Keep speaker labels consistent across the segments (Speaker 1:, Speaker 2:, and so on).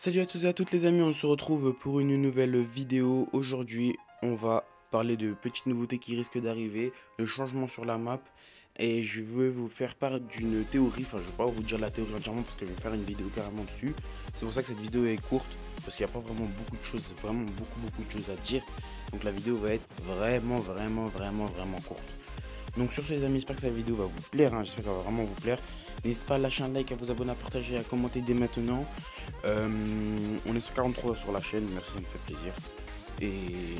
Speaker 1: Salut à tous et à toutes les amis, on se retrouve pour une nouvelle vidéo. Aujourd'hui, on va parler de petites nouveautés qui risquent d'arriver, de changements sur la map. Et je veux vous faire part d'une théorie, enfin je vais pas vous dire la théorie entièrement parce que je vais faire une vidéo carrément dessus. C'est pour ça que cette vidéo est courte, parce qu'il n'y a pas vraiment beaucoup de choses, vraiment beaucoup de choses à dire. Donc la vidéo va être vraiment courte. Donc sur ce les amis, j'espère que cette vidéo va vous plaire, hein. J'espère qu'elle va vraiment vous plaire. N'hésitez pas à lâcher un like, à vous abonner, à partager, à commenter dès maintenant. On est sur 43 sur la chaîne, merci, ça me fait plaisir. Et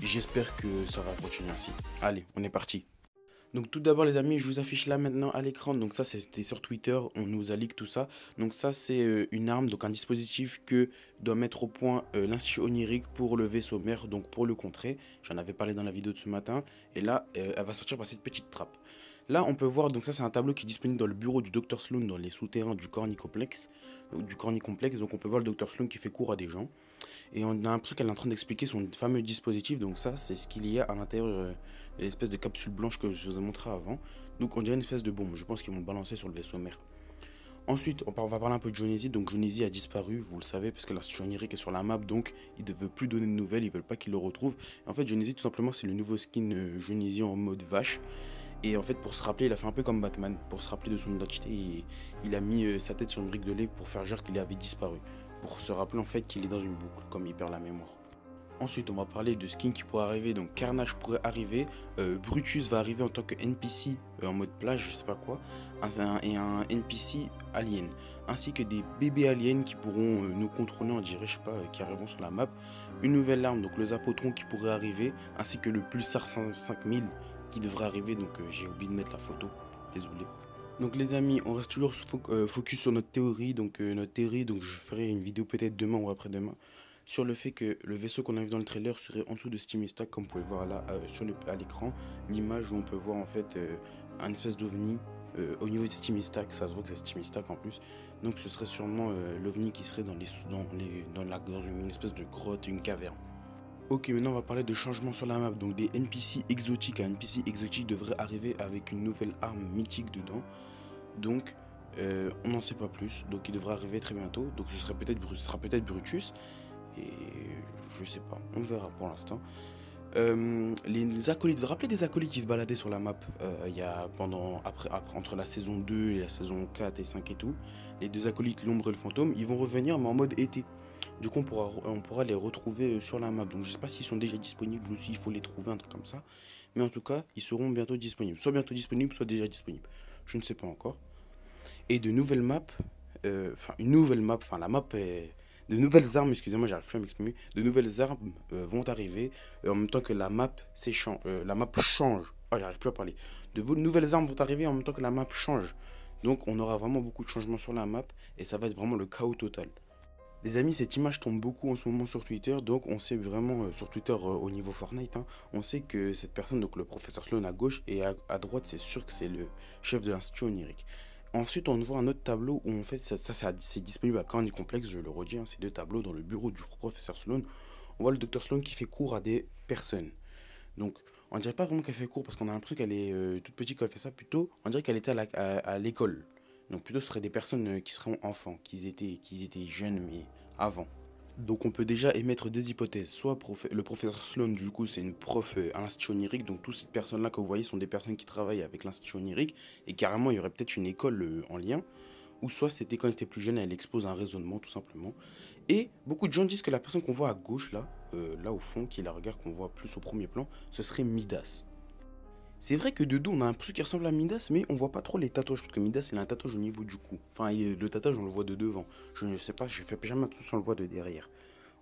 Speaker 1: j'espère que ça va continuer ainsi. Allez, on est parti. Donc tout d'abord les amis, je vous affiche là maintenant à l'écran. Donc ça c'était sur Twitter, on nous a leak tout ça. Donc ça c'est une arme, donc un dispositif que doit mettre au point l'Institut Onirique pour le vaisseau mère, donc pour le contrer. J'en avais parlé dans la vidéo de ce matin. Et là, elle va sortir par cette petite trappe. Là on peut voir, donc ça c'est un tableau qui est disponible dans le bureau du Dr Sloan dans les souterrains du Cornicomplex. Donc on peut voir le Dr Sloan qui fait cours à des gens. Et on a l'impression qu'elle est en train d'expliquer son fameux dispositif. Donc ça, c'est ce qu'il y a à l'intérieur de l'espèce de capsule blanche que je vous ai montré avant. Donc on dirait une espèce de bombe. Je pense qu'ils vont le balancer sur le vaisseau mère. Ensuite, on va parler un peu de Jonesy. Donc Jonesy a disparu, vous le savez, parce que l'Institut Onirique est sur la map. Donc il ne veut plus donner de nouvelles, ils veulent pas qu'il le retrouve. Et en fait, Jonesy, tout simplement, c'est le nouveau skin Jonesy en mode vache. Et en fait, pour se rappeler, il a fait un peu comme Batman. Pour se rappeler de son identité, il a mis sa tête sur une brique de lait pour faire genre qu'il avait disparu. Pour se rappeler en fait qu'il est dans une boucle, comme il perd la mémoire. Ensuite, on va parler de skins qui pourraient arriver. Donc, Carnage pourrait arriver. Brutus va arriver en tant que NPC en mode plage, je sais pas quoi. Et un NPC alien. Ainsi que des bébés aliens qui pourront nous contrôler, on dirait, je sais pas, qui arriveront sur la map. Une nouvelle arme, donc le Zapotron qui pourrait arriver. Ainsi que le Pulsar 5000 qui devrait arriver. Donc, j'ai oublié de mettre la photo. Désolé. Donc les amis, on reste toujours focus sur notre théorie. Donc donc je ferai une vidéo peut-être demain ou après-demain sur le fait que le vaisseau qu'on a vu dans le trailer serait en dessous de Steamy Stack, comme vous pouvez le voir là à l'écran, l'image où on peut voir en fait un espèce d'ovni au niveau de Steamy Stack. Ça se voit que c'est Steamy Stack en plus. Donc ce serait sûrement l'ovni qui serait dans une espèce de grotte, une caverne. Ok, maintenant on va parler de changements sur la map. Donc des NPC exotiques. Un NPC exotique devrait arriver avec une nouvelle arme mythique dedans. Donc on n'en sait pas plus. Donc il devrait arriver très bientôt. Donc ce sera peut-être Brutus. Et je sais pas, on verra pour l'instant. Les acolytes, vous vous rappelez des acolytes qui se baladaient sur la map il y a entre la saison 2 et la saison 4 et 5 et tout. Les deux acolytes, l'ombre et le fantôme, ils vont revenir mais en mode été. Du coup on pourra les retrouver sur la map. Donc je sais pas s'ils sont déjà disponibles ou s'il faut les trouver, un truc comme ça. Mais en tout cas, ils seront bientôt disponibles. Soit bientôt disponibles, soit déjà disponibles. Je ne sais pas encore. Et de nouvelles maps, la map est de nouvelles armes, excusez-moi, j'arrive plus à m'exprimer. De nouvelles armes vont arriver en même temps que la map change. Oh, j'arrive plus à parler. De nouvelles armes vont arriver en même temps que la map change. Donc, on aura vraiment beaucoup de changements sur la map et ça va être vraiment le chaos total. Les amis, cette image tombe beaucoup en ce moment sur Twitter, donc on sait vraiment sur Twitter au niveau Fortnite, hein, on sait que cette personne, donc le professeur Sloan à gauche et à droite, c'est sûr que c'est le chef de l'Institut Onirique. Ensuite, on voit un autre tableau où en fait, c'est disponible à Corny Complex, je le redis, hein, ces deux tableaux dans le bureau du professeur Sloan. On voit le docteur Sloan qui fait cours à des personnes. Donc, on dirait pas vraiment qu'elle fait cours parce qu'on a l'impression qu'elle est toute petite quand elle fait ça. Plutôt, on dirait qu'elle était à l'école. Donc, plutôt, ce seraient des personnes qui seraient enfants, qu'ils étaient jeunes, mais avant. Donc, on peut déjà émettre des hypothèses. Soit le professeur Sloan, du coup, c'est une prof à l'Institut Onirique. Donc, toutes ces personnes-là que vous voyez sont des personnes qui travaillent avec l'Institut Onirique. Et carrément, il y aurait peut-être une école en lien. Ou soit c'était quand elle était plus jeune, elle expose un raisonnement, tout simplement. Et beaucoup de gens disent que la personne qu'on voit à gauche, là au fond, qui est la regard qu'on voit plus au premier plan, ce serait Midas. C'est vrai que de dos, on a l'impression qu'il ressemble à Midas, mais on voit pas trop les tatouages, parce que Midas, il a un tatouage au niveau du cou. Enfin, le tatouage, on le voit de devant. Je ne sais pas, je fais jamais attention, on le voit de derrière.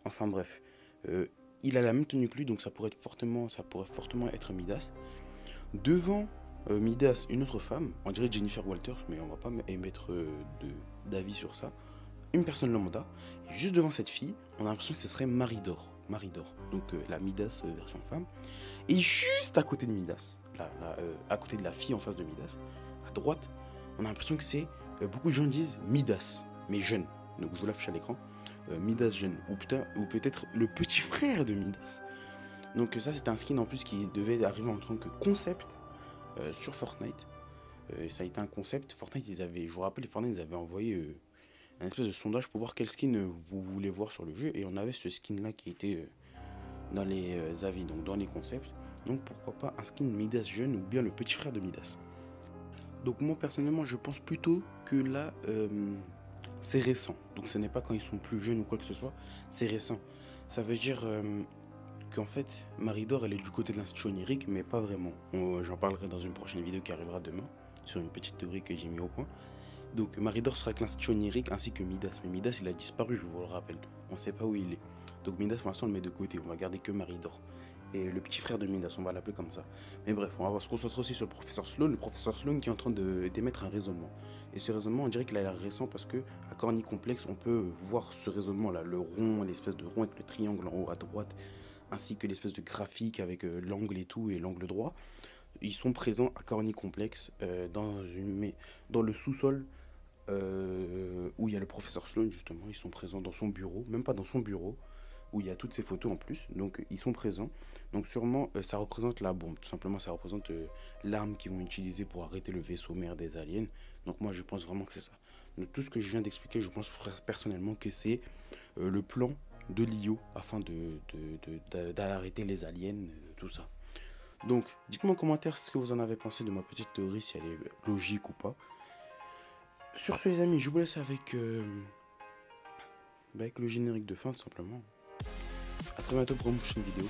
Speaker 1: Enfin bref, Euh, il a la même tenue que lui, donc ça pourrait fortement être Midas. Devant Midas, une autre femme, on dirait Jennifer Walters, mais on va pas émettre d'avis sur ça. Une personne lambda, et juste devant cette fille, on a l'impression que ce serait Maridor. Maridor, donc la Midas version femme. Et juste à côté de Midas, à côté de la fille en face de Midas, à droite, on a l'impression que c'est, beaucoup de gens disent Midas, mais jeune. Donc je vous l'affiche à l'écran. Midas jeune, ou peut-être le petit frère de Midas. Donc ça c'était un skin en plus qui devait arriver en tant que concept sur Fortnite. Ça a été un concept. Fortnite, je vous rappelle, Fortnite, ils avaient envoyé un espèce de sondage pour voir quel skin vous voulez voir sur le jeu. Et on avait ce skin là qui était dans les avis, donc dans les concepts. Donc pourquoi pas un skin Midas jeune ou bien le petit frère de Midas. Donc moi personnellement je pense plutôt que là c'est récent. Donc ce n'est pas quand ils sont plus jeunes ou quoi que ce soit, c'est récent. Ça veut dire qu'en fait Maridor elle est du côté de l'institut onirique mais pas vraiment. J'en parlerai dans une prochaine vidéo qui arrivera demain sur une petite théorie que j'ai mis au point. Donc Maridor sera avec l'institut onirique ainsi que Midas. Mais Midas il a disparu, je vous le rappelle. On ne sait pas où il est. Donc Midas pour l'instant on le met de côté, on va garder que Maridor. Et le petit frère de Midas, on va l'appeler comme ça. Mais bref, on va se concentrer aussi sur le professeur Sloan. Le professeur Sloan qui est en train d'émettre un raisonnement. Et ce raisonnement, on dirait qu'il a l'air récent parce que à Corny Complexe, on peut voir ce raisonnement-là. Le rond, l'espèce de rond avec le triangle en haut à droite, ainsi que l'espèce de graphique avec l'angle et tout, et l'angle droit. Ils sont présents à Corny Complexe dans le sous-sol où il y a le professeur Sloan, justement. Ils sont présents dans son bureau, même pas dans son bureau où il y a toutes ces photos en plus, donc ils sont présents. Donc sûrement ça représente la bombe, tout simplement ça représente l'arme qu'ils vont utiliser pour arrêter le vaisseau mère des aliens. Donc moi je pense vraiment que c'est ça. Donc tout ce que je viens d'expliquer, je pense personnellement que c'est le plan de Lio afin d'arrêter les aliens, tout ça. Donc dites-moi en commentaire ce que vous en avez pensé de ma petite théorie, si elle est logique ou pas. Sur ce les amis, je vous laisse avec le générique de fin tout simplement. A très bientôt pour une prochaine vidéo.